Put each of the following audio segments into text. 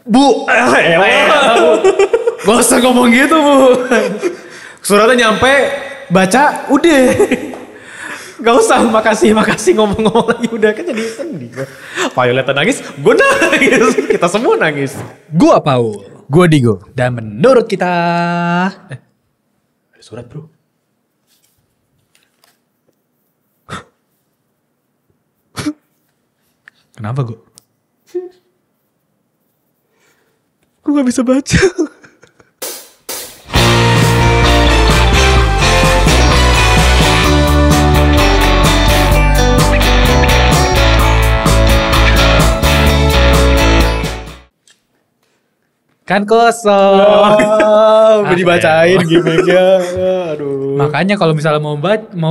Bu, Bu. Gak usah ngomong gitu Bu. Suratnya nyampe, baca, udah. Gak usah makasih ngomong-ngomong lagi. Udah kan jadi sedih. Violet nangis, gue nangis. Kita semua nangis. Gua Paul. Gue Digo. Dan menurut kita... Ada surat bro. Kenapa gue? Gue gak bisa baca. Kan kosong. Gue dibacain gimmicknya. Aduh. Makanya kalau misalnya mau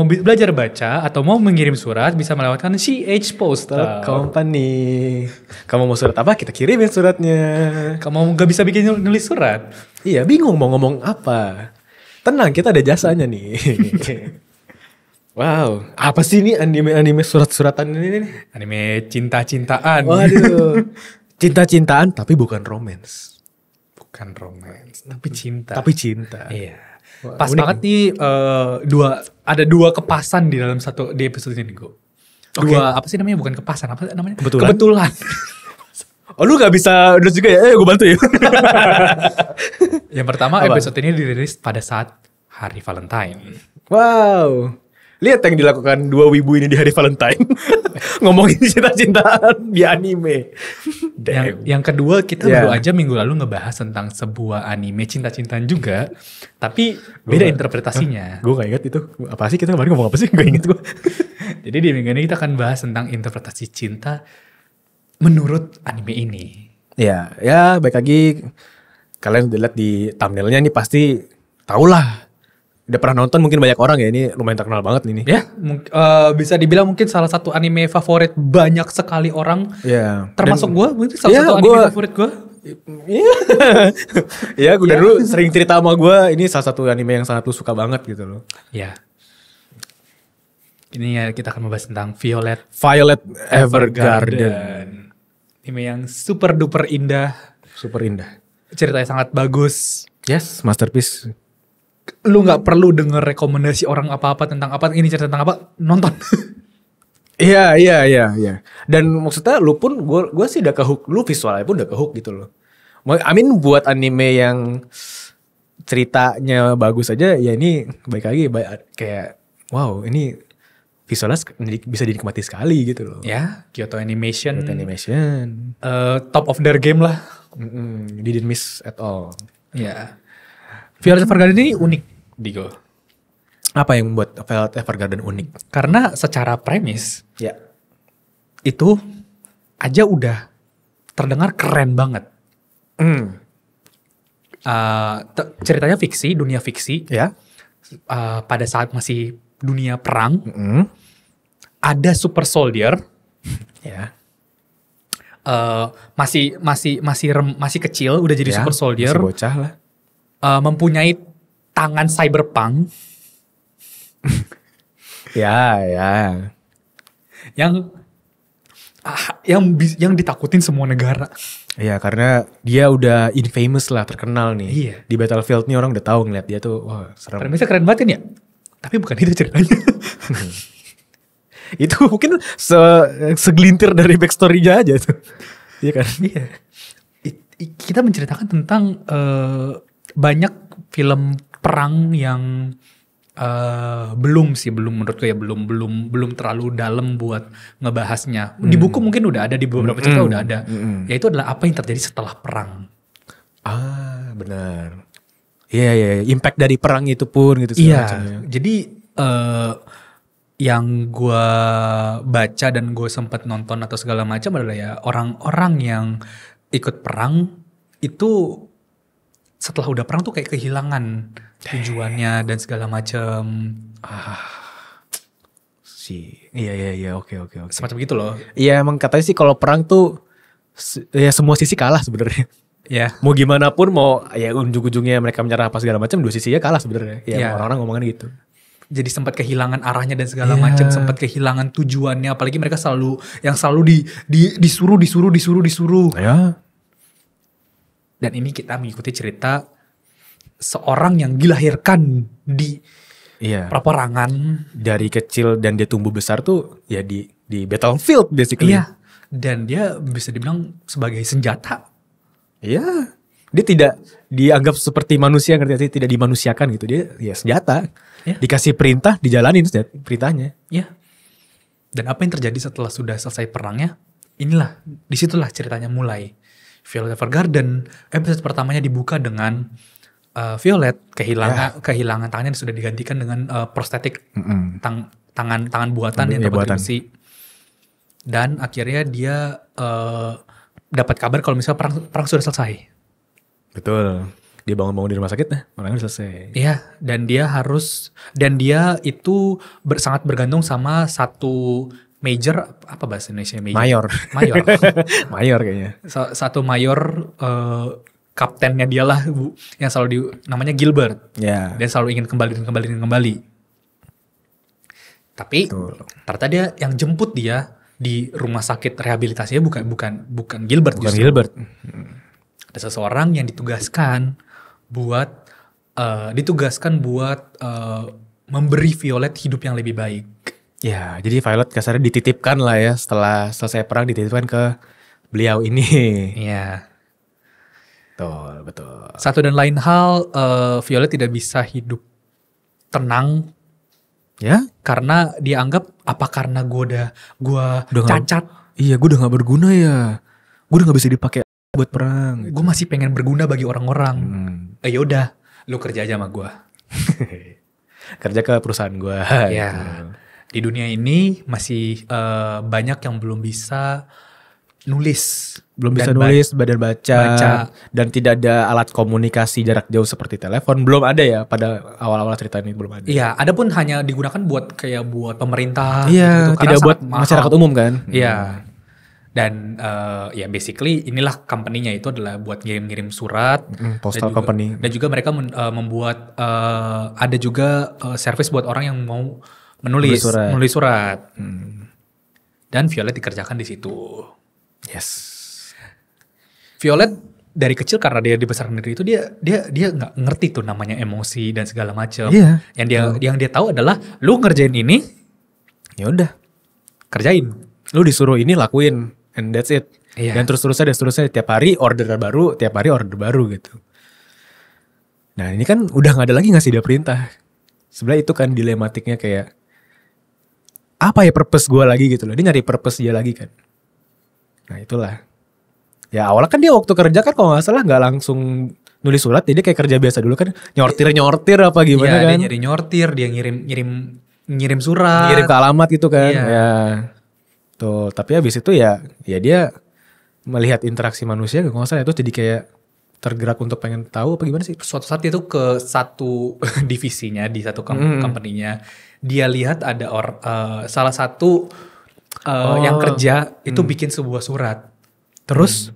belajar baca atau mau mengirim surat bisa melewatkan CH Postal Company. Kamu mau surat apa? Kita kirimin suratnya. Kamu gak bisa bikin nulis surat. Iya, bingung mau ngomong apa. Tenang, kita ada jasanya nih. Wow, apa sih ini anime surat-suratan ini nih? Anime cinta-cintaan. Waduh. Cinta-cintaan tapi bukan romance. Bukan romance, tapi cinta. Tapi cinta. Iya. Wah, Pas unik banget nih ada dua kepasan di dalam di episode ini gue. Dua apa sih namanya? Bukan kepasan, apa namanya? Kebetulan. Oh lu gak bisa nulis juga ya? Gue bantu ya. Yang pertama Apa? episode ini dirilis pada saat Hari Valentine. Wow. Lihat yang dilakukan dua wibu ini di hari Valentine. Ngomongin cinta-cintaan di anime. Yang kedua kita Yeah. baru aja minggu lalu ngebahas tentang sebuah anime cinta-cintaan juga. Tapi beda interpretasinya. Gue gak inget itu. Apa sih kita kemarin ngomong apa sih? Gak inget gue. Jadi di minggu ini kita akan bahas tentang interpretasi cinta menurut anime ini. Ya baik lagi. Kalian udah lihat di thumbnailnya nih pasti tau lah. Udah pernah nonton mungkin banyak orang ya. Ini lumayan terkenal banget nih. Ya, bisa dibilang mungkin salah satu anime favorit banyak sekali orang. Ya. Termasuk gue, mungkin salah satu anime favorit gue. Iya, gue dari dulu sering cerita sama gue. Ini salah satu anime yang sangat lu suka banget gitu loh. Ya. Ini ya kita akan membahas tentang Violet Evergarden. Anime yang super duper indah. Super indah. Ceritanya sangat bagus. Yes, masterpiece. Lu gak perlu denger rekomendasi orang apa-apa tentang apa. Ini cerita tentang apa, nonton. Iya. Dan maksudnya lu pun, gue sih udah kehook. Lu visualnya pun udah kehook gitu loh. I mean buat anime yang ceritanya bagus aja, ya ini baik lagi. Kayak wow ini visualnya bisa dinikmati sekali gitu loh. Ya, Kyoto Animation. Top of their game lah. Didn't miss at all. Ya. Violet Evergarden ini unik, Digo. Apa yang membuat Violet Evergarden unik? Karena secara premis, Ya. itu aja udah terdengar keren banget. Ceritanya fiksi, dunia fiksi. Ya. Pada saat masih dunia perang, ada super soldier. Ya. Masih kecil, udah jadi super soldier. Masih bocah lah. Mempunyai tangan cyberpunk. Ya. Yang ditakutin semua negara. Iya, karena dia udah infamous lah, terkenal nih. Iya. Di Battlefield nih orang udah tahu ngeliat dia tuh, wah serem. Premisnya keren banget kan ya? Tapi bukan itu ceritanya. Itu mungkin segelintir dari backstory-nya aja tuh. Iya kan? Iya. Kita menceritakan tentang banyak film perang yang belum menurutku ya belum terlalu dalam buat ngebahasnya. Di buku mungkin udah ada, di beberapa cerita udah ada. Yaitu adalah apa yang terjadi setelah perang. Benar. Iya, impact dari perang itu pun gitu. Iya, jadi yang gue baca dan gue sempat nonton atau segala macam adalah ya orang-orang yang ikut perang itu setelah udah perang tuh kayak kehilangan tujuannya dan segala macam. Iya, oke. Semacam gitu loh. Iya, emang katanya sih kalau perang tuh ya semua sisi kalah sebenarnya. Ya. Mau gimana pun, mau ya ujung-ujungnya mereka menyerah apa segala macam, dua sisinya kalah sebenarnya. Ya, orang-orang ngomongin gitu. Jadi sempat kehilangan arahnya dan segala macam, sempat kehilangan tujuannya, apalagi mereka selalu disuruh. Ya. Dan ini kita mengikuti cerita seorang yang dilahirkan di Iya. peperangan. Dari kecil dan dia tumbuh besar tuh ya di battlefield basically. Iya. Dan dia bisa dibilang sebagai senjata. Iya. Dia tidak dianggap seperti manusia, ngerti gak sih? Tidak dimanusiakan gitu. Dia ya senjata. Iya. Dikasih perintah, dijalanin perintahnya. Ya. Dan apa yang terjadi setelah sudah selesai perangnya? Inilah, disitulah ceritanya mulai. Violet Evergarden episode pertamanya dibuka dengan Violet kehilangan tangannya yang sudah digantikan dengan prostetik tangan buatan yang dapat besi. Dan akhirnya dia dapat kabar kalau misalnya perang sudah selesai. Betul. Dia bangun-bangun di rumah sakit, orangnya udah selesai. Iya, dan dia itu sangat bergantung sama satu major, apa bahasa Indonesia? Mayor. Mayor kayaknya. Satu mayor kaptennya dialah yang selalu namanya Gilbert. Ya. Dia selalu ingin kembali. Tapi ternyata dia yang jemput dia di rumah sakit rehabilitasinya bukan Gilbert. Bukan Gilbert. Ada seseorang yang ditugaskan buat memberi Violet hidup yang lebih baik. Ya, jadi Violet kasarnya dititipkan lah ya, setelah selesai perang dititipkan ke beliau ini. Iya. Betul. Satu dan lain hal, Violet tidak bisa hidup tenang. Ya? Karena dia anggap, apa karena gue cacat? Iya, gue udah gak berguna ya. Gue udah gak bisa dipakai buat perang. Gitu. Gue masih pengen berguna bagi orang-orang. Ya udah, lu kerja aja sama gue. Kerja ke perusahaan gue. Ya. Gitu. Di dunia ini masih banyak yang belum bisa nulis. Belum bisa nulis, badan baca. Dan tidak ada alat komunikasi jarak jauh seperti telepon. Belum ada ya pada awal-awal cerita ini, belum ada. Iya, ada pun hanya digunakan buat pemerintah. Iya, gitu, tidak buat masyarakat umum kan. Iya. Dan ya basically inilah company-nya itu adalah buat ngirim-ngirim surat. Postal company. Dan juga mereka membuat, ada juga service buat orang yang mau menulis surat. Dan Violet dikerjakan di situ. Yes. Violet dari kecil karena dia dibesarkan dari itu dia nggak ngerti tuh namanya emosi dan segala macam. Iya. Yang dia tahu adalah lu ngerjain ini, ya udah kerjain. Lu disuruh ini lakuin, and that's it. Iya. Dan terus-terusan tiap hari order baru gitu. Nah ini kan udah nggak ada lagi ngasih dia perintah. Sebenarnya itu kan dilematiknya kayak apa ya purpose gue lagi gitu loh. Dia nyari purpose dia lagi kan. Nah itulah. Ya awalnya kan dia waktu kerja kan kalau gak salah gak langsung nulis surat. Jadi kayak kerja biasa dulu kan. Nyortir apa gimana kan. Dia nyari nyortir, dia ngirim surat. Ngirim ke alamat gitu kan. Iya. Ya. Tuh tapi habis itu ya dia melihat interaksi manusia gak salah itu jadi kayak tergerak untuk pengen tahu apa gimana sih. Suatu saat itu ke satu divisinya di satu company-nya. Dia lihat ada salah satu yang kerja itu bikin sebuah surat. Terus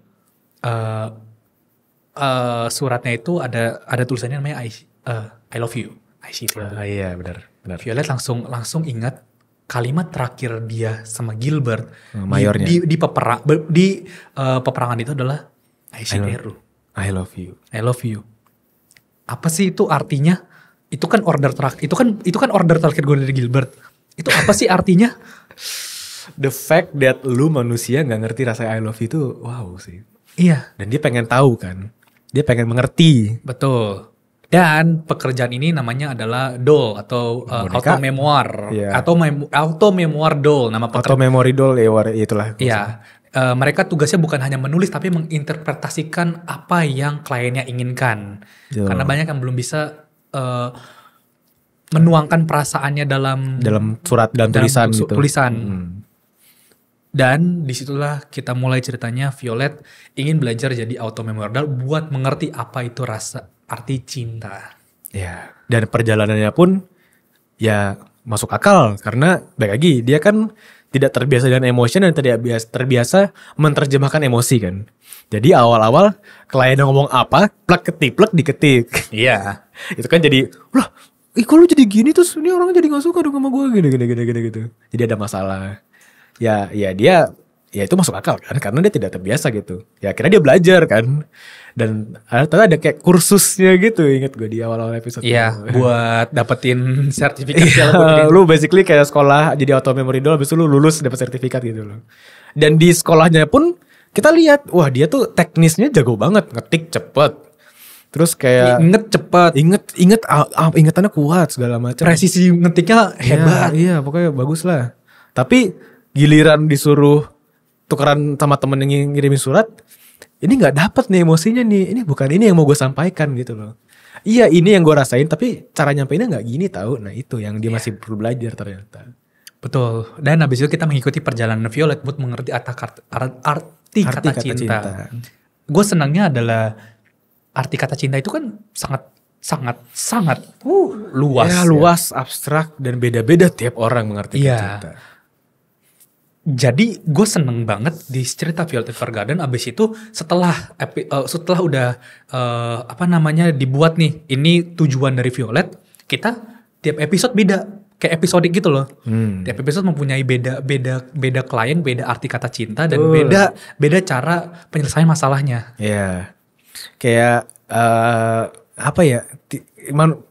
suratnya itu ada tulisannya namanya I love you. I see you. Iya benar. Violet langsung ingat kalimat terakhir dia sama Gilbert mayornya di peperangan itu adalah I see you. I love you. I love you. Apa sih itu artinya? Itu kan order terakhir. Itu kan order terakhir gue dari Gilbert. Itu apa sih artinya? The fact that lu manusia gak ngerti rasa I love you itu wow sih. Iya. Dan dia pengen tahu kan. Dia pengen mengerti. Betul. Dan pekerjaan ini namanya adalah doll atau auto memoir. Yeah. Auto memoir doll. Nama auto memory doll ya itulah. Iya. Mereka tugasnya bukan hanya menulis tapi menginterpretasikan apa yang kliennya inginkan. Karena banyak yang belum bisa menuangkan perasaannya dalam surat dan tulisan gitu. Dan disitulah kita mulai ceritanya Violet ingin belajar jadi auto memoir doll buat mengerti apa itu arti cinta. Ya. Dan perjalanannya pun ya masuk akal karena baik lagi dia kan tidak terbiasa dengan emosi dan tidak terbiasa menerjemahkan emosi kan. Jadi awal-awal klien ngomong apa, plek diketik. Iya. Itu kan jadi, lah, kok lu jadi gini terus ini orang jadi gak suka dong sama gue gini gitu. Jadi ada masalah. Ya dia ya itu masuk akal kan, karena dia tidak terbiasa gitu. Ya akhirnya dia belajar kan. Dan ternyata ada kayak kursusnya gitu, inget gue di awal-awal episode. Iya, buat dapetin sertifikat. Lu basically kayak sekolah jadi auto memory doll, habis itu lu lulus dapat sertifikat gitu loh. Dan di sekolahnya pun kita lihat, wah dia tuh teknisnya jago banget, ngetik cepet. Terus kayak Inget cepet, ingetannya kuat segala macam. presisi ngetiknya hebat. Iya, pokoknya bagus lah. Tapi giliran disuruh tukeran sama temen yang ngirimin surat, ini nggak dapet nih emosinya nih. Ini bukan ini yang mau gue sampaikan gitu loh. Iya, ini yang gue rasain, tapi cara nyampeinnya nggak gini tahu. Nah itu yang dia masih perlu belajar ternyata. Betul. Dan habis itu kita mengikuti perjalanan Violet buat mengerti arti kata cinta. Gue senangnya adalah arti kata cinta itu kan sangat luas. Ya, luas, abstrak, dan beda-beda tiap orang mengerti kata cinta. Jadi gue seneng banget di cerita Violet Evergarden. Abis itu setelah udah dibuat nih, ini tujuan dari Violet, kita tiap episode beda, kayak episodik gitu loh. Tiap episode mempunyai beda klien, beda arti kata cinta, dan beda cara penyelesaian masalahnya. Iya. Kayak apa ya?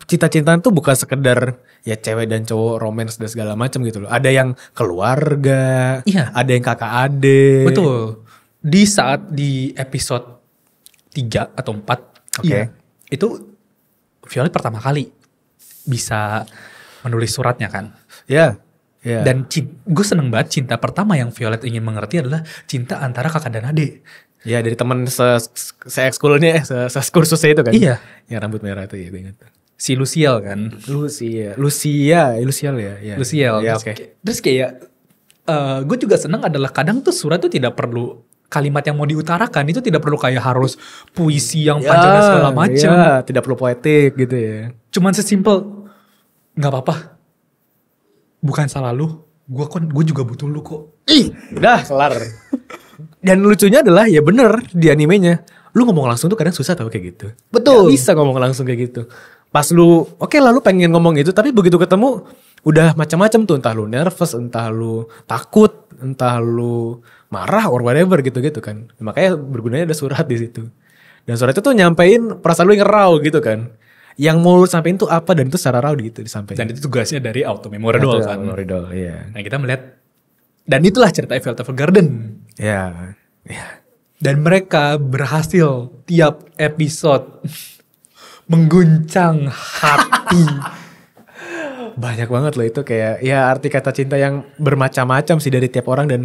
Cinta-cintaan tuh bukan sekedar ya cewek dan cowok romance dan segala macam gitu loh. Ada yang keluarga, ada yang kakak adik. Betul. Di episode 3 atau 4, itu Violet pertama kali bisa menulis suratnya kan. Iya. Dan gue seneng banget cinta pertama yang Violet ingin mengerti adalah cinta antara kakak dan adik. Ya dari teman se-ekskulnya, se-kursusnya itu kan. Iya. Yang rambut merah itu ya gue ingat. Si Luciel kan. Luciel ya. Luciel. Ya, terus kayak gue juga seneng adalah kadang tuh surat tuh tidak perlu kalimat yang mau diutarakan, itu tidak perlu kayak harus puisi yang panjang dan segala macam. Ya, tidak perlu poetik gitu ya. Cuman sesimpel, nggak apa-apa, bukan salah lu, gue juga butuh lu kok. Udah kelar. Dan lucunya adalah ya bener di animenya, lu ngomong langsung tuh kadang susah tau kayak gitu. Betul. Gak bisa ngomong langsung kayak gitu. Pas lu lah lu pengen ngomong itu, tapi begitu ketemu udah macam-macam tuh, entah lu nervous, entah lu takut, entah lu marah or whatever gitu-gitu kan. Makanya bergunanya ada surat di situ. Dan surat itu tuh nyampein perasaan lu yang raw gitu kan. Yang mau lu sampein tuh apa, dan itu secara raw gitu disampaikan. Dan itu tugasnya dari auto memory doll kan. Memory doll, iya. Nah kita melihat, dan itulah cerita Violet Evergarden. Ya. Dan mereka berhasil tiap episode mengguncang hati. Banyak banget loh itu, kayak ya arti kata cinta yang bermacam-macam sih dari tiap orang. Dan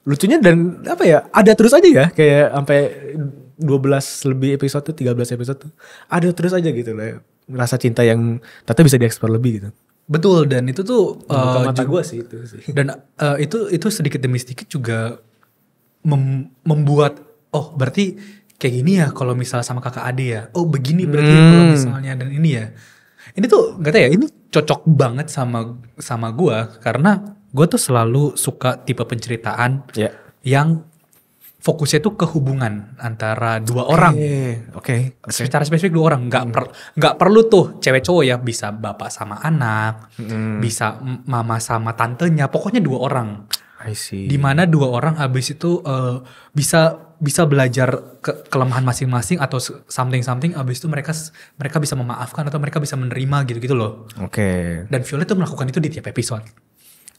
lucunya dan apa ya, ada terus aja ya, kayak sampai 12 lebih episode tuh, 13 episode tuh ada terus aja gitu loh, rasa cinta yang ternyata bisa dieksplor lebih gitu. Betul, dan itu tuh buka mata gue sih itu sih. Dan itu sedikit demi sedikit juga membuat, oh berarti kayak gini ya kalau misalnya sama kakak ade ya, oh begini berarti kalau misalnya, dan ini ya, ini tuh gak tau ya, ini cocok banget sama gue, karena gue tuh selalu suka tipe penceritaan yang fokusnya tuh ke hubungan antara dua orang. Oke. Secara spesifik dua orang, nggak perlu tuh cewek cowok ya, bisa bapak sama anak, bisa mama sama tantenya, pokoknya dua orang. I see. Dimana dua orang abis itu bisa belajar kelemahan masing-masing atau something, abis itu mereka bisa memaafkan atau mereka bisa menerima gitu loh. Oke. Dan Violet tuh melakukan itu di tiap episode.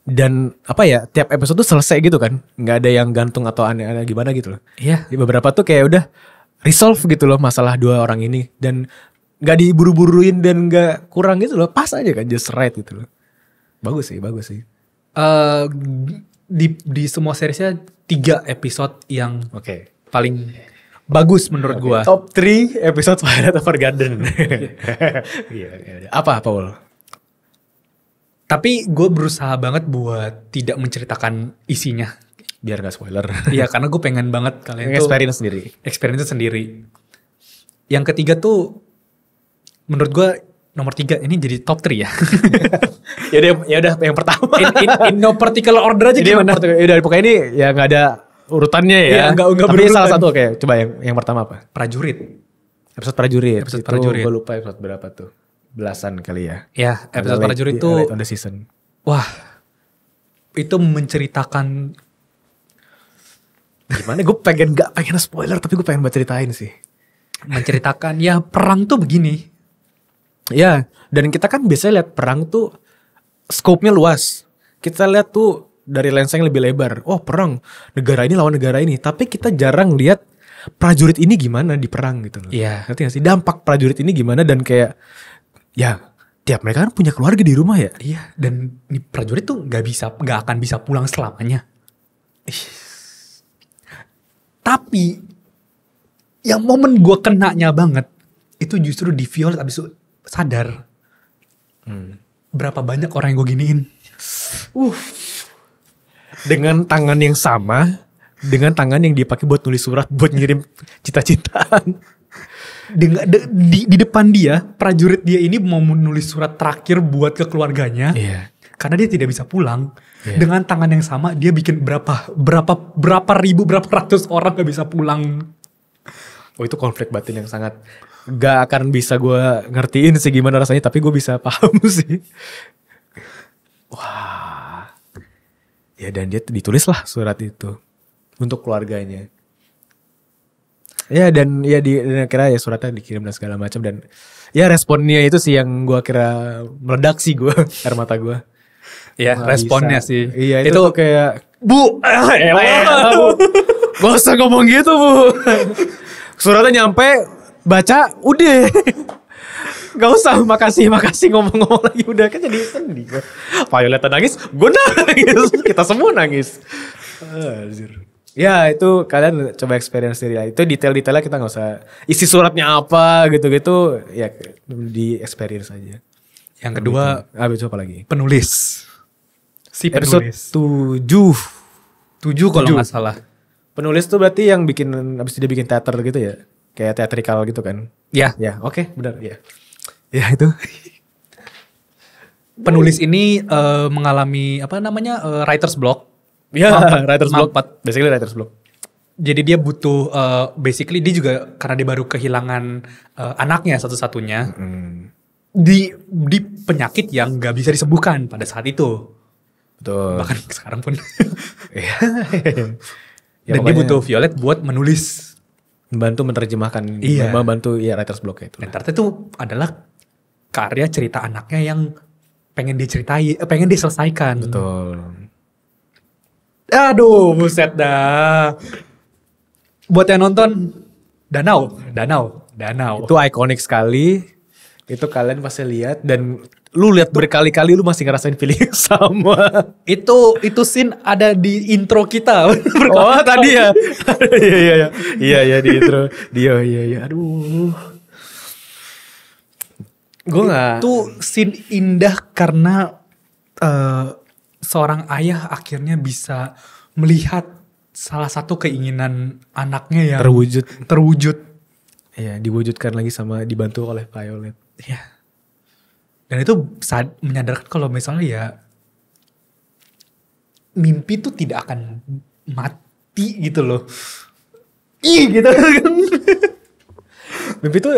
Dan apa ya, tiap episode tuh selesai gitu kan, nggak ada yang gantung atau aneh-aneh gimana gitu loh. Iya. Di beberapa tuh kayak udah resolve gitu loh masalah dua orang ini, dan nggak diburu-buruin dan nggak kurang gitu loh, pas aja kan, just right gitu loh. Bagus sih. Di semua seriesnya 3 episode yang paling bagus menurut gua. Top 3 episode Violet Evergarden. Iya. Apa Paul? Tapi gue berusaha banget buat tidak menceritakan isinya. Biar gak spoiler. Iya, karena gue pengen banget kalian tuh experience sendiri. Yang ketiga tuh menurut gue nomor 3 ini jadi top 3 ya. Ya udah yang pertama. In no particular order aja gimana? Ya udah pokoknya ini ya nggak ada urutannya ya. Enggak tapi berurutan. salah satu coba yang pertama apa? Prajurit. Episode prajurit. Episode prajurit. Gue lupa episode berapa tuh. Belasan kali ya. Ya, episode prajurit itu late on the season. Wah. Itu menceritakan Gimana, gue gak pengen spoiler, tapi gue pengen buat ceritain sih. Menceritakan ya perang tuh begini. Ya, dan kita kan biasanya lihat perang tuh scope-nya luas. Kita lihat tuh dari lensa yang lebih lebar. Oh, perang negara ini lawan negara ini. Tapi kita jarang lihat prajurit ini gimana di perang gitu loh. Iya. Ngerti gak sih? Dampak prajurit ini gimana, dan kayak ya tiap mereka kan punya keluarga di rumah ya. Iya, dan nih prajurit tuh nggak akan bisa pulang selamanya. Tapi yang momen gue kenanya banget itu justru di Violet abis itu sadar berapa banyak orang yang gue giniin. Dengan tangan yang sama, dengan tangan yang dipakai buat nulis surat buat ngirim cita-citaan. Di depan dia, prajurit dia ini mau menulis surat terakhir buat ke keluarganya. Iya. Karena dia tidak bisa pulang. Iya. Dengan tangan yang sama dia bikin berapa ribu, berapa ratus orang gak bisa pulang. Oh, itu konflik batin yang sangat gak akan bisa gue ngertiin sih gimana rasanya, tapi gue bisa paham sih. Wah. Ya, dan dia ditulis lah surat itu untuk keluarganya. Ya, dan ya dan akhirnya ya suratnya dikirim dan segala macam, dan ya responnya itu sih yang gue kira meledak sih gue, air mata gue. Ya, responnya bisa. sih. Iya, itu tuh kayak Bu, Bu. Gak usah ngomong gitu, Bu. Suratnya nyampe, baca, udah. Gak usah makasih ngomong-ngomong lagi, udah kan jadi sedih. Violet nangis, gue nangis, kita semua nangis. Anjir. Ya, itu kalian coba experience sendiri lah. Itu detail-detailnya kita gak usah, isi suratnya apa gitu-gitu, ya di experience aja. Yang kedua, Habis itu apa lagi? penulis. Si Episode penulis. 7 kalau nggak salah. Penulis tuh berarti yang bikin, abis dia bikin teater gitu ya, kayak teatrikal gitu kan? Ya, Ya, oke, benar ya. Ya itu. penulis ini mengalami apa namanya writer's block. Ya, Mampet, writer's block. mampet. Basically writer's block. Jadi dia butuh, basically dia juga karena dia baru kehilangan anaknya satu-satunya di penyakit yang nggak bisa disembuhkan pada saat itu. Betul. Bahkan sekarang pun. Iya. Ya, Dan dia pokoknya butuh Violet buat menulis. membantu menerjemahkan, Iya. membantu ya writer's block itu. Dan ternyata itu adalah karya cerita anaknya yang pengen dia ceritain, pengen dia selesaikan. Betul. Aduh, buset dah. Buat yang nonton, Danau. Itu ikonik sekali. Itu kalian pasti lihat, dan lu lihat berkali-kali lu masih ngerasain feeling yang sama. Itu scene ada di intro kita. Oh, tadi ya. Iya di intro. Iya. Aduh. Gue nggak. Itu scene indah karena seorang ayah akhirnya bisa melihat salah satu keinginan anaknya yang terwujud. Iya, diwujudkan lagi sama dibantu oleh Violet. Iya. Dan itu menyadarkan kalau misalnya ya mimpi tuh tidak akan mati gitu loh. Ih gitu kan. Mimpi tuh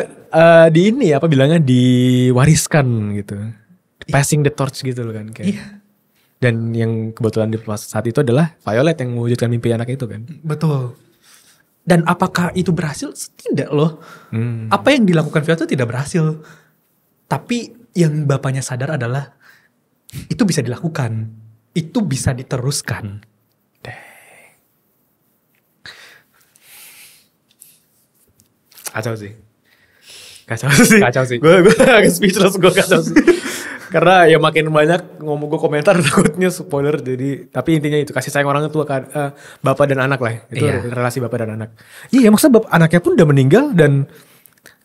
di ini apa bilangnya, diwariskan gitu. Passing the torch gitu loh kan kayak. Iya. Dan yang kebetulan di saat itu adalah Violet yang mewujudkan mimpi anak itu kan. Betul. Dan apakah itu berhasil? Tidak loh. Apa yang dilakukan Violet itu tidak berhasil. Tapi yang bapaknya sadar adalah itu bisa dilakukan. Itu bisa diteruskan. Kacau sih. Kacau sih. Gue agak speechless, gue kacau sih. Karena ya makin banyak ngomong gue komentar takutnya spoiler, jadi tapi intinya itu kasih sayang orang tua kan, bapak dan anak lah. Itu Iya. relasi bapak dan anak. Iya, maksudnya anaknya pun udah meninggal dan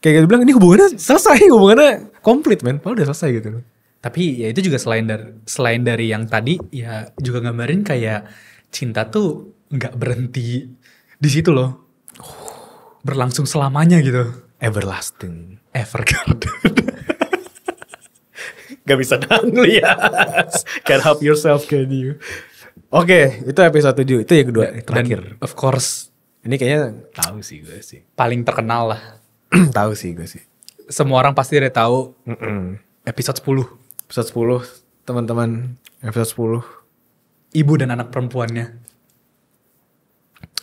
kayak gitu bilang ini hubungannya selesai, hubungannya komplit men, padahal udah selesai gitu. Tapi ya itu juga selain dari yang tadi ya juga gambarin kayak cinta tuh nggak berhenti di situ loh. Berlangsung selamanya gitu. Everlasting. Evergarden. Gak bisa lihat. Can't help yourself, can you? Oke, itu episode 7. Itu yang kedua, terakhir. Dan of course Ini kayaknya tahu sih gue sih. paling terkenal lah. Tahu sih gue sih. Semua orang pasti udah tahu episode 10. Episode 10, teman-teman. Episode 10. Ibu dan anak perempuannya.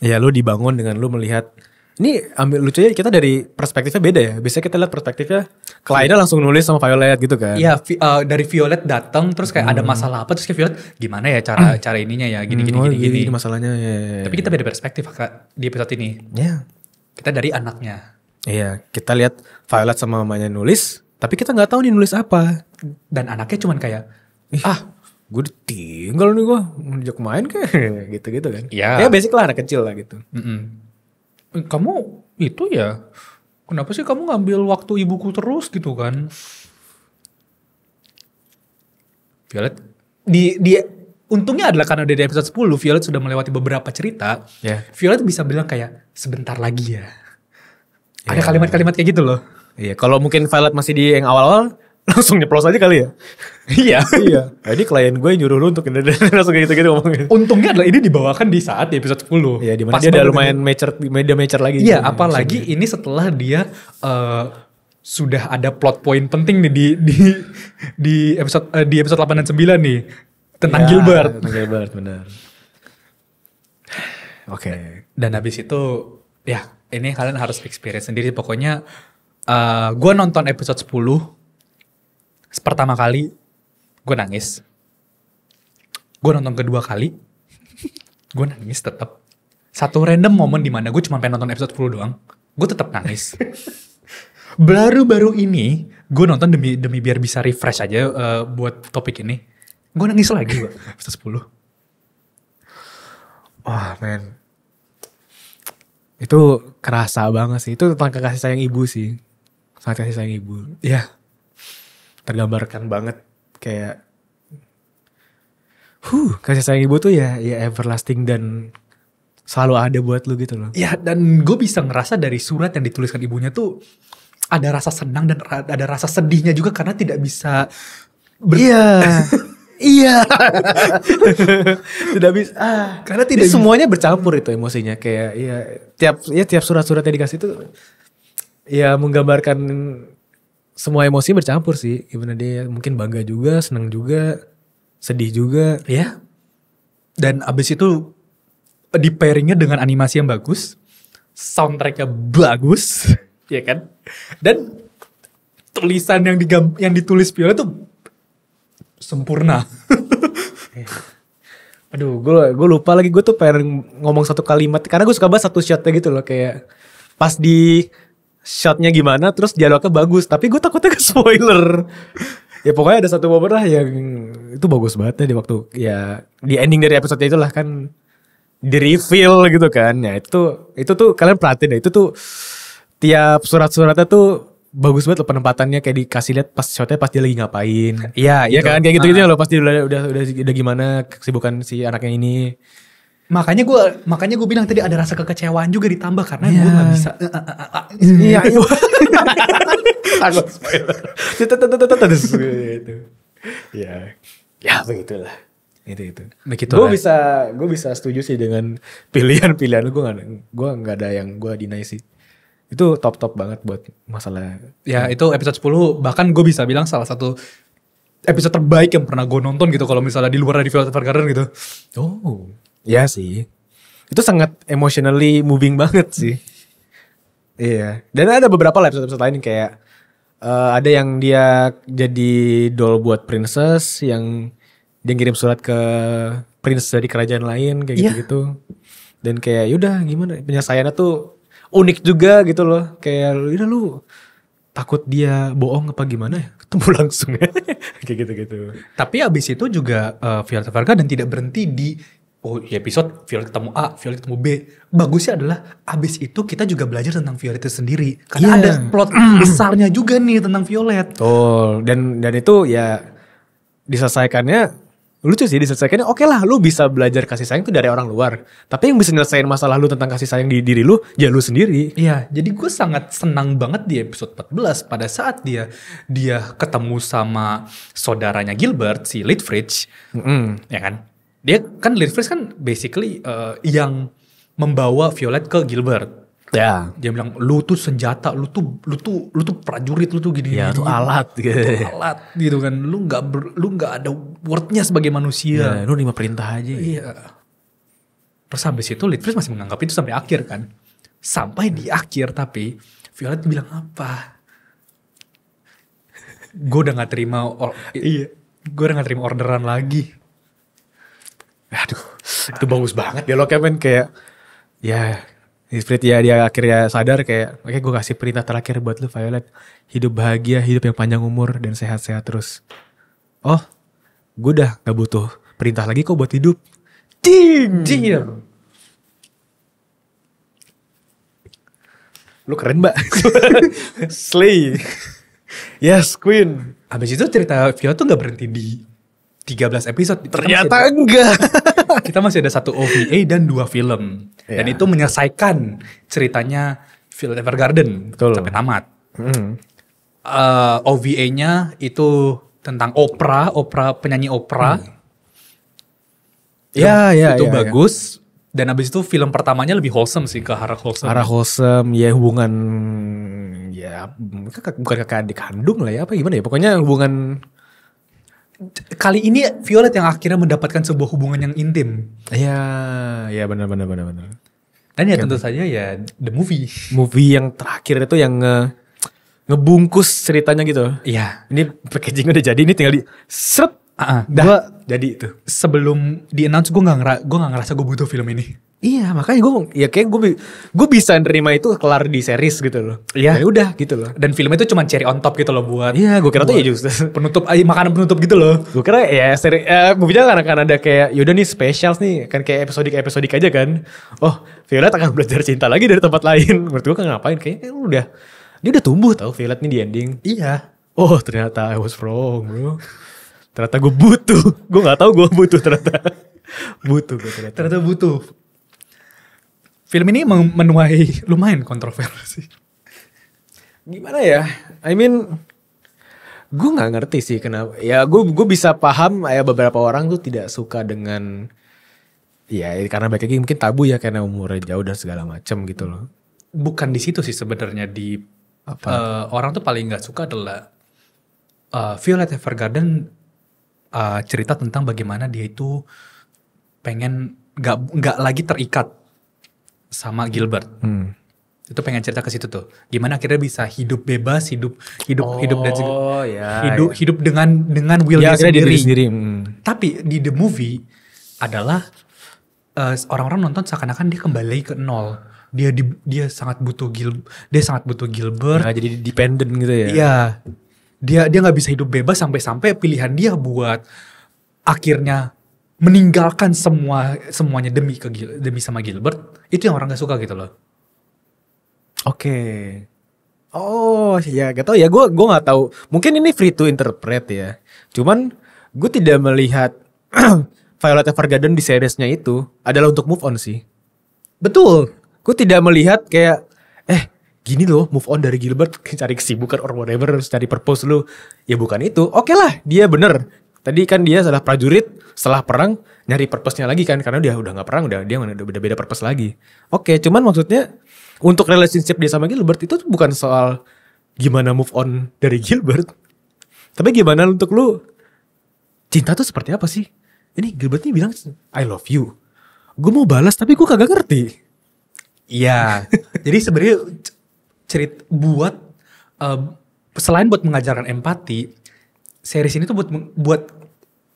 Ya lu dibangun dengan lu melihat. Ini ambil lucunya kita dari perspektifnya beda ya. Biasanya kita lihat perspektifnya kliennya langsung nulis sama Violet gitu kan. Iya, dari Violet datang terus kayak ada masalah apa terus kayak Violet gimana ya cara ininya ya gini. Ini masalahnya ya. Tapi kita beda perspektif Kak di episode ini. Ya. Kita dari anaknya. Iya, kita lihat Violet sama mamanya nulis, tapi kita nggak tahu nih nulis apa. Dan anaknya cuman kayak Gue ditinggal nih gue ngejak main kayak gitu-gitu kan. Iya. Ya basic lah anak kecil lah gitu. kamu itu ya kenapa sih kamu ngambil waktu ibuku terus gitu kan? Violet di untungnya adalah karena udah di episode 10 Violet sudah melewati beberapa cerita. Ya. Violet bisa bilang kayak sebentar lagi ya. Ada Ya. kalimat-kalimat kayak gitu loh. Iya, kalau mungkin Violet masih di yang awal-awal langsung nyeplos aja kali ya. Iya. Iya. Jadi klien gue nyuruh lu untuk langsung gitu-gitu ngomongin. Untungnya adalah ini dibawakan di saat di episode 10. Iya, di mana Pas dia udah banget lumayan ini. media mature lagi. Iya, gitu. apalagi ini setelah dia sudah ada plot point penting nih di episode 8 dan 9 nih tentang Ya, Gilbert. Tentang Gilbert, benar. Oke. Dan habis itu ya ini kalian harus experience sendiri. Pokoknya gue nonton episode 10 pertama kali gue nangis. Gue nonton kedua kali gue nangis tetap. Satu random momen di mana gue cuma pengen nonton episode 10 doang, gue tetap nangis. Baru-baru ini gue nonton demi biar bisa refresh aja buat topik ini. Gue nangis lagi gue episode 10. Wah, men. Itu kerasa banget sih. Itu tentang kasih sayang ibu sih. Sangat kasih sayang ibu. Ya, Tergambarkan banget kayak kasih sayang ibu tuh ya everlasting dan selalu ada buat lu gitu loh. ya, dan gue bisa ngerasa dari surat yang dituliskan ibunya tuh ada rasa senang dan ada rasa sedihnya juga karena tidak bisa. Iya. Iya. Tidak bisa. Karena Tidak semuanya bercampur itu emosinya kayak tiap surat-surat yang dikasih itu ya menggambarkan semua emosi bercampur sih. Gimana dia mungkin bangga juga, senang juga, sedih juga. Ya. Dan abis itu di pairingnya dengan animasi yang bagus, soundtracknya bagus, ya kan? Dan tulisan yang ditulis Viola tuh sempurna. Aduh, gue lupa lagi, gue tuh pengen ngomong satu kalimat karena gue suka banget satu shotnya gitu loh, kayak pas di shotnya gimana terus dialognya bagus tapi gue takutnya ke spoiler. Ya pokoknya ada satu momen lah yang itu bagus banget ya di waktu ya di ending dari episode itulah kan di reveal gitu kan. Ya itu tuh kalian perhatiin deh, itu tuh tiap surat-suratnya tuh bagus banget loh penempatannya, kayak dikasih lihat pas shotnya pas dia lagi ngapain. Iya, Ya kan kayak gitu-gitu loh, pas dia udah gimana kesibukan si anaknya ini. Makanya gue bilang tadi ada rasa kekecewaan juga ditambah karena gue nggak bisa. Iya. Aku spoiler. Gitu. Ya begitulah. Itu. Begitu. Gue bisa setuju sih dengan pilihan lu. Gue nggak ada yang gue deny sih. Itu top banget buat masalah. Ya itu episode 10 bahkan gue bisa bilang salah satu episode terbaik yang pernah gue nonton gitu kalau misalnya di luar dari Violet Evergarden gitu. Oh, ya sih. Itu sangat emotionally moving banget sih. Iya. Dan ada beberapa lah episode lain kayak ada yang dia jadi doll buat princess, yang dia ngirim surat ke prince dari kerajaan lain kayak gitu-gitu. Dan kayak yaudah gimana penyelesaiannya tuh unik juga gitu loh. Kayak udah lu takut dia bohong apa gimana ya, ketemu langsung ya. Kayak gitu-gitu. Tapi abis itu juga Violet Evergarden tidak berhenti di episode Violet ketemu A, Violet ketemu B. Bagusnya adalah abis itu kita juga belajar tentang Violet itu sendiri. Karena ada plot besarnya juga nih tentang Violet. Betul. Dan itu ya diselesaikannya lucu sih, diselesaikannya oke lah, lu bisa belajar kasih sayang tuh dari orang luar. Tapi yang bisa nyelesain masalah lu tentang kasih sayang di diri lu, ya lu sendiri. Iya, jadi gue sangat senang banget di episode 14 pada saat dia ketemu sama saudaranya Gilbert, si Litfridge. Ya kan? Dia kan Litfridge kan basically yang membawa Violet ke Gilbert. Ya. Dia bilang lu tuh senjata, lu tuh prajurit, lu tuh gini. Ya, gini, tuh alat gitu. Alat gitu kan. Lu nggak ada worth-nya sebagai manusia. Ya, lu 5 perintah aja. Iya. Terus habis itu Littlefinger masih menganggap itu sampai akhir kan. Sampai di akhir tapi Violet bilang apa? Gue udah gak terima Iya. Gue udah gak terima orderan lagi. Aduh, itu bagus banget dialognya men, kayak ya seperti ya dia akhirnya sadar kayak oke gue kasih perintah terakhir buat lu Violet, hidup bahagia, hidup yang panjang umur dan sehat-sehat terus. Oh, gue udah gak butuh perintah lagi kok buat hidup. Ding! Lu keren mbak. Slay. Yes queen. Habis itu cerita Violet tuh gak berhenti di 13 episode. Ternyata enggak. Kita masih ada 1 OVA dan 2 film. Dan itu menyelesaikan ceritanya Violet Evergarden. Betul. Sampai tamat. OVA-nya itu tentang opera penyanyi opera. Itu bagus. Dan abis itu film pertamanya lebih wholesome sih, ke arah wholesome. Arah wholesome, ya hubungan, ya bukan kakak adik kandung lah ya, apa gimana ya, pokoknya hubungan. Kali ini Violet yang akhirnya mendapatkan sebuah hubungan yang intim. Ya benar. Dan ya tentu saja ya the movie. Movie yang terakhir itu yang ngebungkus ceritanya gitu. Iya. Ini packaging udah jadi, ini tinggal di seret. Dah jadi itu. Sebelum di announce gue nggak ngerasa gue butuh film ini. Iya, makanya gue bisa nerima itu kelar di series gitu loh. Iya. Ya udah gitu loh. Dan film itu cuma cherry on top gitu loh buat. Iya, gue kira tuh ya justru penutup, makanan penutup gitu loh. Gue kira ya movie-nya kan ada kayak yaudah nih specials nih, kan kayak episodik aja kan. Oh, Violet akan belajar cinta lagi dari tempat lain. Menurut gue kan ngapain, kayaknya dia udah tumbuh tau Violet nih di ending. Iya. Oh, ternyata I was wrong, bro. Ternyata gue butuh. Gue gak tahu gue butuh ternyata. Ternyata butuh. Film ini menuai lumayan kontroversi. Gimana ya? I mean, gue gak ngerti sih kenapa. Ya gue bisa paham ya beberapa orang tuh tidak suka dengan, ya karena baik lagi mungkin tabu ya karena umurnya jauh dan segala macem gitu loh. Bukan di situ sih sebenarnya, di orang tuh paling gak suka adalah Violet Evergarden cerita tentang bagaimana dia itu pengen gak lagi terikat sama Gilbert. Itu pengen cerita ke situ tuh. Gimana akhirnya bisa hidup bebas, hidup dengan will dia sendiri. Tapi di the movie adalah orang-orang nonton seakan-akan dia kembali ke nol. Dia sangat butuh Gilbert. Nah, jadi dependent gitu ya. Iya. Dia nggak bisa hidup bebas sampai pilihan dia buat akhirnya meninggalkan semuanya demi sama Gilbert, itu yang orang gak suka gitu loh. Oke. Oh ya gak tau ya, gue gak tahu. Mungkin ini free to interpret ya. Cuman gue tidak melihat Violet Evergarden di seriesnya itu adalah untuk move on sih. Betul. Gue tidak melihat kayak gini loh move on dari Gilbert, cari kesibukan or whatever, cari purpose lu. Ya bukan itu. Oke lah, dia bener. Tadi kan dia setelah prajurit, setelah perang nyari purpose-nya lagi kan, karena dia udah gak perang, dia udah beda purpose lagi. Oke, cuman maksudnya untuk relationship dia sama Gilbert itu tuh bukan soal gimana move on dari Gilbert, tapi gimana untuk lu cinta tuh seperti apa sih? Ini Gilbert nih bilang I love you, gue mau balas tapi gue kagak ngerti. Iya. Jadi sebenarnya cerita buat selain buat mengajarkan empati, series ini tuh buat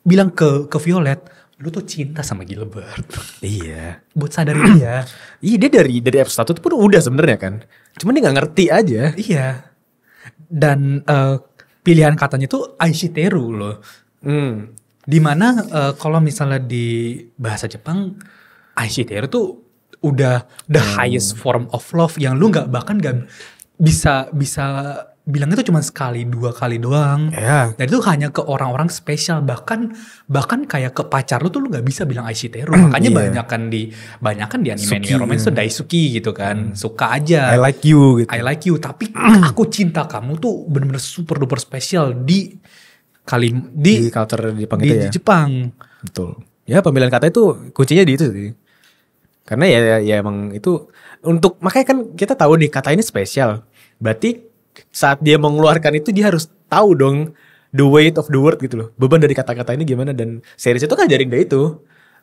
bilang ke Violet, lu tuh cinta sama Gilbert. Iya. Buat sadarin dia. Iya, dia dari episode 1 itu pun udah sebenarnya kan. Cuman dia gak ngerti aja. Iya. Dan pilihan katanya tuh Aishiteru loh. Dimana kalau misalnya di bahasa Jepang, Aishiteru tuh udah the highest form of love yang lu bahkan gak bisa bilangnya tuh cuma sekali, 2 kali doang. Yeah. Dan itu hanya ke orang-orang spesial, bahkan kayak ke pacar lu tuh lu gak bisa bilang Aishiteru. Makanya banyakan di anime romance tuh Daisuki gitu kan. Suka aja. I like you gitu. I like you, tapi aku cinta kamu tuh bener-bener super duper spesial di culture Jepang di itu ya. Jepang. Betul. Ya pemilihan kata itu kuncinya di itu sih. Karena ya emang itu untuk, makanya kan kita tahu nih kata ini spesial. Berarti saat dia mengeluarkan itu dia harus tahu dong the weight of the word gitu loh. Beban dari kata-kata ini gimana, dan series itu ngajarin dia itu.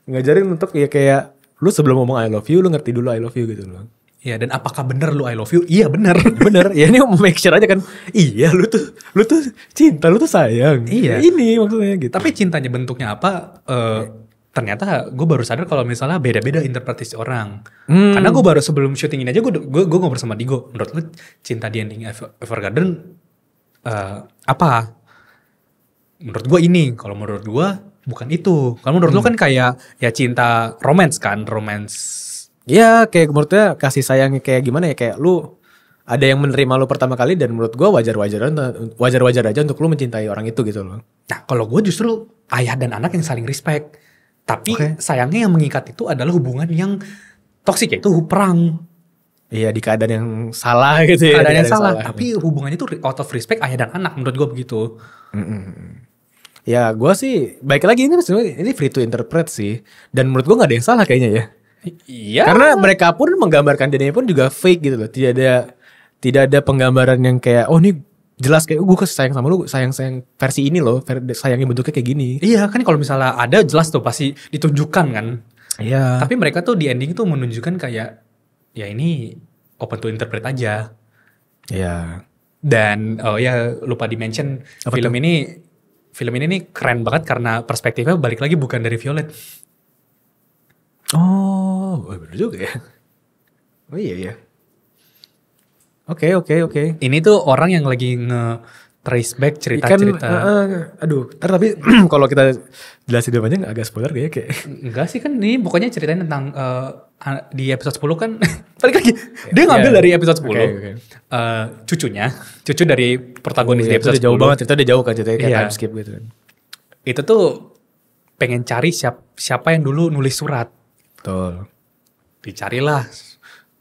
Ngajarin untuk ya kayak lu sebelum ngomong I love you, lu ngerti dulu I love you gitu loh. Iya, dan apakah bener lu I love you? Iya bener. Bener, ya ini make sure aja kan. Iya lu tuh cinta, lu tuh sayang. Iya. Ini maksudnya gitu. Tapi cintanya bentuknya apa? Ternyata gue baru sadar kalau misalnya beda-beda interpretasi orang. Karena gue baru sebelum syuting ini aja gue ngobrol sama Digo. Menurut lu cinta di ending Evergarden apa? Menurut gue ini. Kalau menurut gue bukan itu. Kalau menurut lu kan kayak ya cinta romance kan, romance. Ya kayak menurutnya kasih sayangnya kayak gimana ya, kayak lu ada yang menerima lu pertama kali dan menurut gue wajar-wajar aja untuk lu mencintai orang itu gitu loh. Nah kalau gue justru ayah dan anak yang saling respect. Tapi sayangnya yang mengikat itu adalah hubungan yang toksik, yaitu perang. Iya di keadaan yang salah gitu ya. Keadaan yang salah. Tapi hubungannya itu out of respect ayah dan anak menurut gue begitu. Ya gue sih baik lagi ini free to interpret sih. Dan menurut gue gak ada yang salah kayaknya ya. Iya. Karena mereka pun menggambarkan dirinya pun juga fake gitu loh. Tidak ada penggambaran yang kayak oh ini jelas kayak gue sayang sama lu, sayang versi ini loh, sayangnya bentuknya kayak gini. Iya kan kalau misalnya ada jelas tuh pasti ditunjukkan kan. Iya. Tapi mereka tuh di ending tuh menunjukkan kayak ya ini open to interpret aja. Iya. Dan lupa di-mention film ini nih keren banget karena perspektifnya balik lagi bukan dari Violet. Oh, bener juga ya. Oh iya. Oke. Ini tuh orang yang lagi trace back cerita-cerita. Tapi kalau kita jelasin lebih banyak agak spoiler kayak. Enggak sih kan ini pokoknya ceritain tentang di episode 10 kan balik lagi. Dia ngambil dari episode 10. Cucu dari protagonis di episode 10. Jauh banget, cerita udah jauh kan ceritanya kayak time skip gitu kan. Itu tuh pengen cari siapa yang dulu nulis surat. Betul. Dicarilah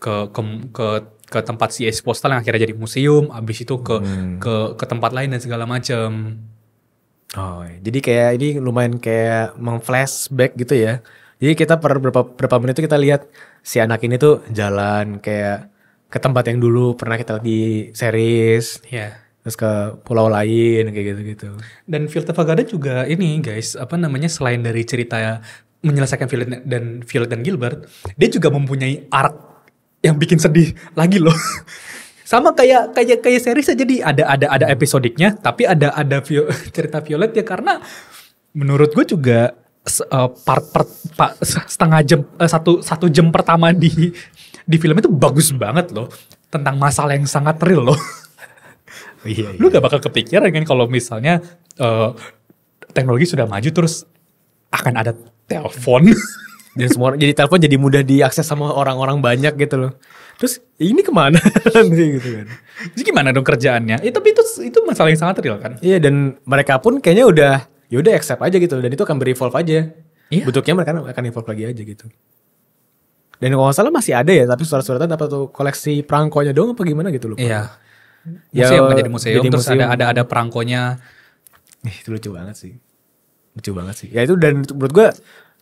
ke tempat si postal yang akhirnya jadi museum, abis itu ke tempat lain dan segala macam. Oh, jadi kayak ini lumayan kayak meng-flashback gitu ya. Jadi kita per berapa menit itu kita lihat si anak ini tuh jalan kayak ke tempat yang dulu pernah kita lihat di series. Iya. Terus ke pulau lain kayak gitu-gitu. Dan Violet Evergarden juga ini guys, selain dari cerita menyelesaikan Violet dan Gilbert, dia juga mempunyai arc yang bikin sedih lagi loh. Sama kayak series aja, jadi ada episodiknya, tapi ada cerita Violet ya, karena menurut gue juga setengah jam satu jam pertama di film itu bagus banget loh, tentang masalah yang sangat real loh. Iya. Lu gak bakal kepikiran kan kalau misalnya teknologi sudah maju terus akan ada telepon. Dan semua jadi telepon jadi mudah diakses sama orang-orang banyak gitu loh. Terus ini kemana gitu kan? Jadi gimana dong kerjaannya? Tapi itu masalah yang sangat real kan? Iya, dan mereka pun kayaknya udah accept aja gitu, dan itu akan berevolve aja. Iya. Bentuknya mereka akan evolve lagi aja gitu. Dan kalau nggak salah masih ada ya, tapi surat-suratan apa tuh koleksi perangkonya dong apa gimana gitu loh. Iya. Museum kan jadi museum, terus ada perangkonya. Itu lucu banget sih. Ya itu, dan menurut gue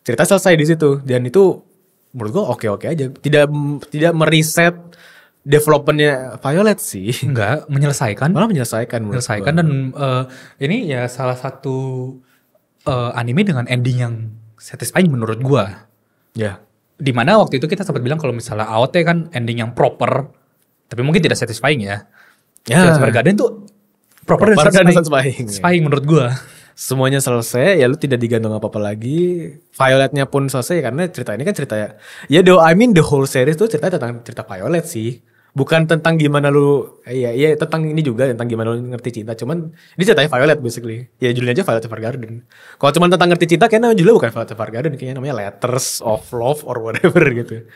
cerita selesai di situ, dan itu menurut gue oke aja. Tidak meriset developmentnya Violet sih. Enggak, menyelesaikan. Malah menyelesaikan Dan ini ya salah satu anime dengan ending yang satisfying menurut gue. Ya. Dimana waktu itu kita sempat bilang kalau misalnya AOT kan ending yang proper, tapi mungkin tidak satisfying ya. Violet Evergarden tuh proper dan satisfying menurut gue. Semuanya selesai, ya lu tidak digantung apa-apa lagi. Violetnya pun selesai, karena cerita ini kan cerita ya the whole series tuh cerita tentang cerita Violet sih. Bukan tentang gimana lu, iya tentang ini juga, tentang gimana lu ngerti cinta. Cuman ini ceritanya Violet basically. Ya judulnya aja Violet Evergarden. Kalau cuma tentang ngerti cinta, kayaknya judulnya bukan Violet Evergarden, kayaknya namanya Letters of Love or whatever gitu.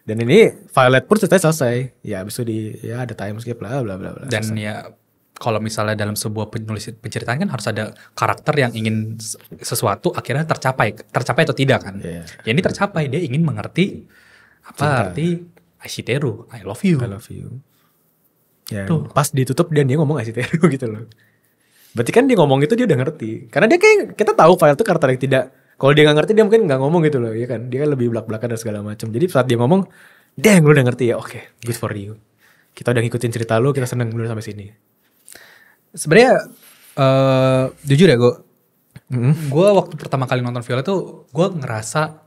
Dan ini Violet pun ceritanya selesai. Ya abis itu ada time skip bla bla bla. Dan selesai. Ya kalau misalnya dalam sebuah penceritaan kan harus ada karakter yang ingin sesuatu akhirnya tercapai atau tidak kan. Ya ini tercapai, dia ingin mengerti apa arti Aishiteru, I love you. Ya, tuh. Pas ditutup dan dia ngomong Aishiteru gitu loh. Berarti kan dia ngomong itu dia udah ngerti. Karena dia kayak, kita tahu Violet itu karakter yang tidak, kalau dia gak ngerti dia mungkin gak ngomong gitu loh, ya kan. Dia kan lebih belak-belakan dan segala macam. Jadi saat dia ngomong, dang lu udah ngerti ya, oke, good for you. Kita udah ngikutin cerita lu, kita seneng dulu sampai sini. Sebenarnya jujur ya gue waktu pertama kali nonton Violet tuh gue ngerasa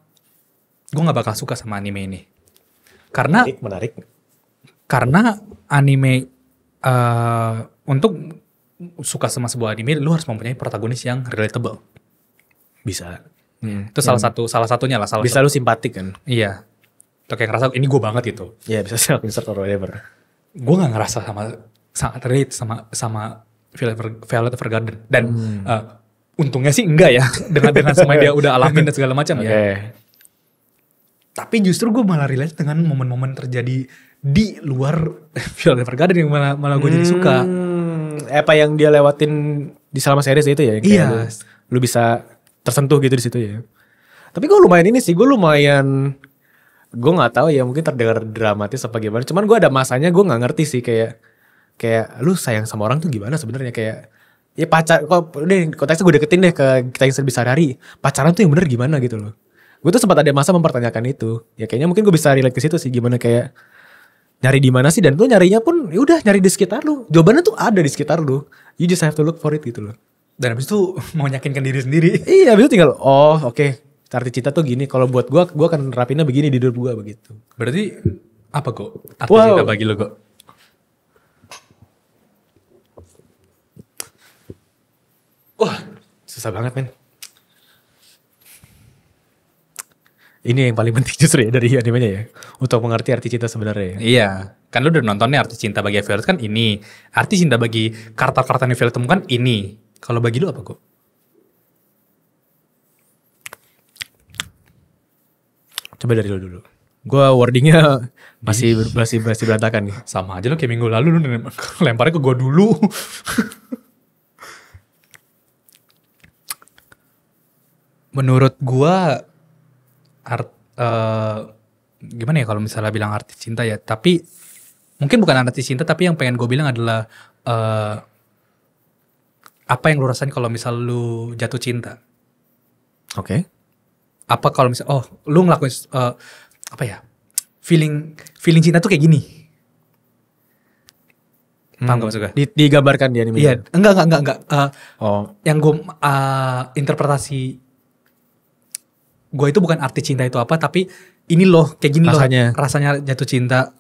gue nggak bakal suka sama anime ini. Karena Menarik. anime untuk suka sama sebuah anime, lu harus mempunyai protagonis yang relatable. Bisa. Itu salah satunya lah. Bisa lu simpatik kan? Iya. Tuh kayak ngerasa ini gue banget gitu. Iya bisa self-insert or whatever. Gue nggak ngerasa sangat relate sama Violet Evergarden. Dan untungnya sih enggak ya dengan semua yang dia udah alamin dan segala macam ya. Tapi justru gue malah relate dengan momen-momen terjadi di luar Violet Evergarden yang malah gue jadi suka. Apa yang dia lewatin di selama series itu ya? Iya. Lu bisa tersentuh gitu di situ ya. Tapi gue lumayan ini sih, gue nggak tahu ya, mungkin terdengar dramatis apa gimana. Cuman gue ada masanya gue nggak ngerti sih, kayak lu sayang sama orang tuh gimana sebenarnya, kayak ya pacar kok udah konteksnya gue deketin deh ke kita yang sehari-hari, pacaran tuh yang bener gimana gitu loh. Gue tuh sempat ada masa mempertanyakan itu. Ya kayaknya mungkin gue bisa relate ke situ sih, gimana kayak nyari di mana sih, dan tuh nyarinya pun ya udah nyari di sekitar lu. Jawabannya tuh ada di sekitar lu. You just have to look for it gitu loh. Dan habis itu mau yakinkan diri sendiri. Iya, habis itu tinggal oke. Arti cinta tuh gini, kalau buat gue akan nerapinnya begini di hidup gue begitu. Berarti apa kok arti cinta bagi lo kok? Wah, susah banget men. Ini yang paling penting justru ya dari animenya ya, untuk mengerti arti cinta sebenarnya. Iya, kan lu udah nontonnya arti cinta bagi Violet kan ini. Arti cinta bagi karakter-karakter yang Violet temukan ini. Kalau bagi lu apa kok? Coba dari lu dulu. Gue wordingnya masih berantakan nih. Sama aja lo kayak minggu lalu lu lemparnya ke gue dulu. Menurut gue gimana ya kalau misalnya bilang arti cinta ya, tapi mungkin bukan arti cinta, tapi yang pengen gue bilang adalah apa yang lu rasain kalau misal lu jatuh cinta. Oke. Apa kalau misal lu ngelakuin apa ya, feeling cinta tuh kayak gini. Paham gak maksud gue? Digambarkan di anime. Iya, enggak. Yang gue interpretasi gue itu bukan arti cinta itu apa, tapi ini loh kayak gini rasanya jatuh cinta.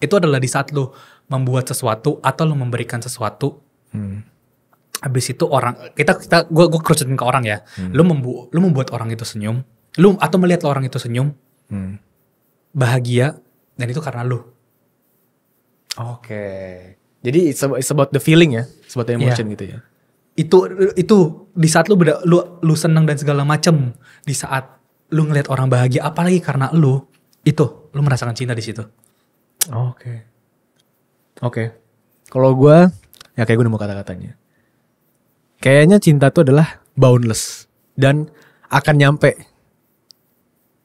Itu adalah di saat lo membuat sesuatu atau lo memberikan sesuatu. Habis itu gue kerucutin ke orang ya. Lo membuat orang itu senyum, atau melihat orang itu senyum, bahagia, dan itu karena lo. Oke. Jadi it's about the feeling ya, it's about the emotion gitu ya. Itu di saat lu senang dan segala macem, di saat lu ngelihat orang bahagia, apalagi karena lu merasakan cinta di situ. Oke. Kalau gue ya kayak gue nemu kata-katanya. Kayaknya cinta itu adalah boundless dan akan nyampe.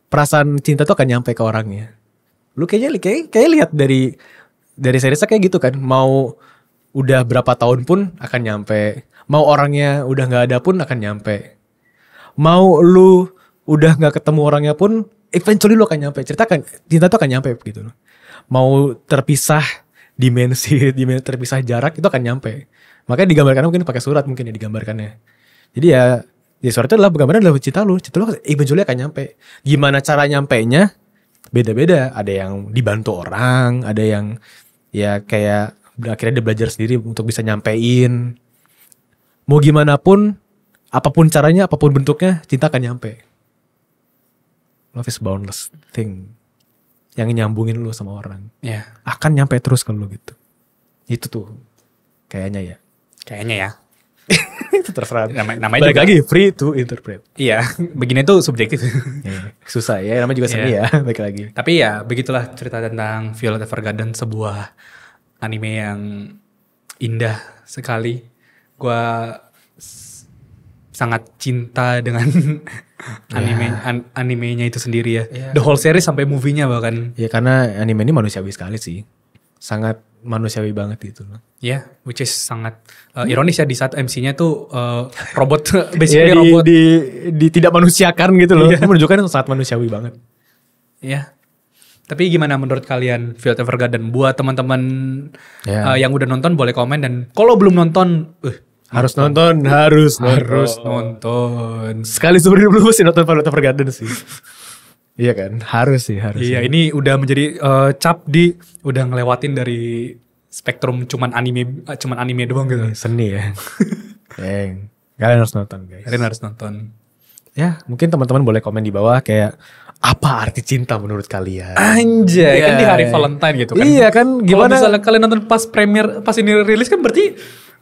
Perasaan cinta tuh akan nyampe ke orangnya. Lu kayaknya lihat dari seriesnya kayak gitu kan. Mau udah berapa tahun pun akan nyampe. Mau orangnya udah gak ada pun akan nyampe. Mau lu udah gak ketemu orangnya pun eventually lu akan nyampe. Cinta tuh akan nyampe gitu. Mau terpisah dimensi terpisah jarak itu akan nyampe. Makanya digambarkannya mungkin pakai surat mungkin ya digambarkannya. Jadi ya surat itu adalah gambaran adalah cinta lu eventually akan nyampe. Gimana cara nyampenya beda-beda. Ada yang dibantu orang, ada yang ya kayak akhirnya dia belajar sendiri untuk bisa nyampein. Mau gimana pun, apapun caranya, apapun bentuknya, cinta akan nyampe. Love is boundless thing. Yang nyambungin lu sama orang. Yeah. Akan nyampe terus ke lu gitu. Itu tuh. Kayaknya ya. Itu terserah. Namanya balik juga, lagi, free to interpret. Iya, begini tuh subjektif. Susah ya, namanya juga seni ya. Balik lagi. Tapi ya, begitulah cerita tentang Violet Evergarden, sebuah anime yang indah sekali. Gua sangat cinta dengan animenya itu sendiri ya. The whole series sampai movie-nya bahkan. Ya karena anime ini manusiawi sekali sih. Sangat manusiawi banget gitu loh. Ya, which is sangat ironis ya di saat MC-nya tuh robot, basically robot. Di tidak manusiakan gitu loh. Menunjukkan sangat manusiawi banget. Ya. Tapi gimana menurut kalian Violet Evergarden? Buat teman-teman yang udah nonton boleh komen, dan kalau belum nonton harus nonton. Sekali seumur hidup lu mesti nonton Violet Evergarden sih. Iya kan, harus sih, harus. Iya, ini udah menjadi udah ngelewatin dari spektrum cuman anime doang gitu. Seni ya. Deng. Kalian harus nonton guys. Kalian harus nonton. Ya, mungkin teman-teman boleh komen di bawah kayak apa arti cinta menurut kalian? Anjay, kan Iya, di hari iya. Valentine gitu kan. Iya kan, Kalau gimana? misalnya kalian nonton pas premier, pas ini rilis kan berarti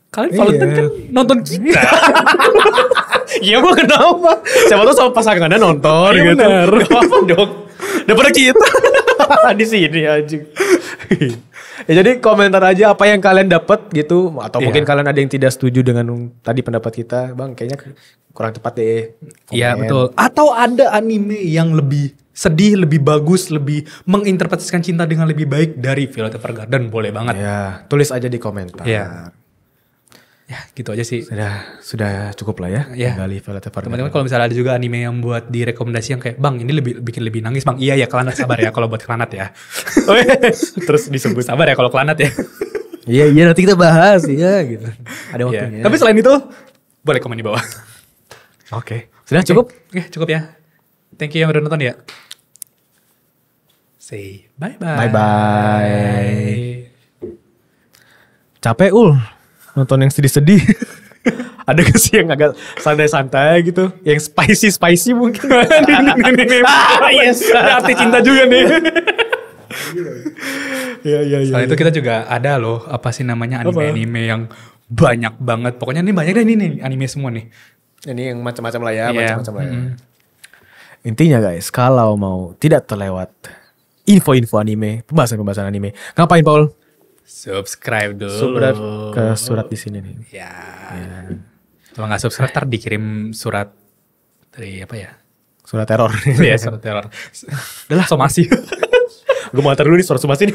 kalian Valentine Iya. kan nonton kita. Iya gua kenapa? Siapa tahu sama pasangannya nonton Iya, gitu. benar. Gak apa dong. Daripada kita di sini anjing. Ya jadi komentar aja apa yang kalian dapat gitu atau Iya. mungkin kalian ada yang tidak setuju dengan tadi pendapat kita. Bang, kayaknya kurang tepat deh. Iya Komen. betul. Atau ada anime yang lebih sedih, lebih bagus, lebih menginterpretasikan cinta dengan lebih baik dari Violet Evergarden, boleh banget. Ya, tulis aja di komentar. Iya. Ya gitu aja sih. Sudah cukup lah ya. Iya. Kembali Violet Evergarden. Teman-teman kalau misalnya ada juga anime yang buat direkomendasi yang kayak, bang ini bikin lebih nangis bang. Iya ya, Kelanat sabar ya kalau buat Kelanat ya. Terus disebut sabar ya kalau Kelanat ya. Iya nanti kita bahas ya gitu. Ada Iya. waktunya. Tapi selain itu boleh komen di bawah. Oke. Sudah cukup? Oke, cukup ya. Thank you yang udah nonton ya. Say bye-bye. Bye-bye. Capek nonton yang sedih-sedih. Ada gak sih yang agak santai-santai gitu? Yang spicy mungkin. Yes. Arti cinta juga nih. Iya. Selain itu kita juga ada loh, apa sih namanya, anime-anime yang banyak banget. Pokoknya ini banyak deh nih anime semua nih. Ini yang macam-macam lah ya, Iya. macam-macam lah ya. Intinya guys, kalau mau tidak terlewat info-info anime, pembahasan anime, ngapain Paul? Subscribe dulu. Subscribe ke surat di sini nih. Ya. Kalau nggak subscribe, ntar dikirim surat dari apa ya? Surat teror. Iya, surat teror. Udah lah, somasi. Gue mau antar dulu nih surat somasi nih.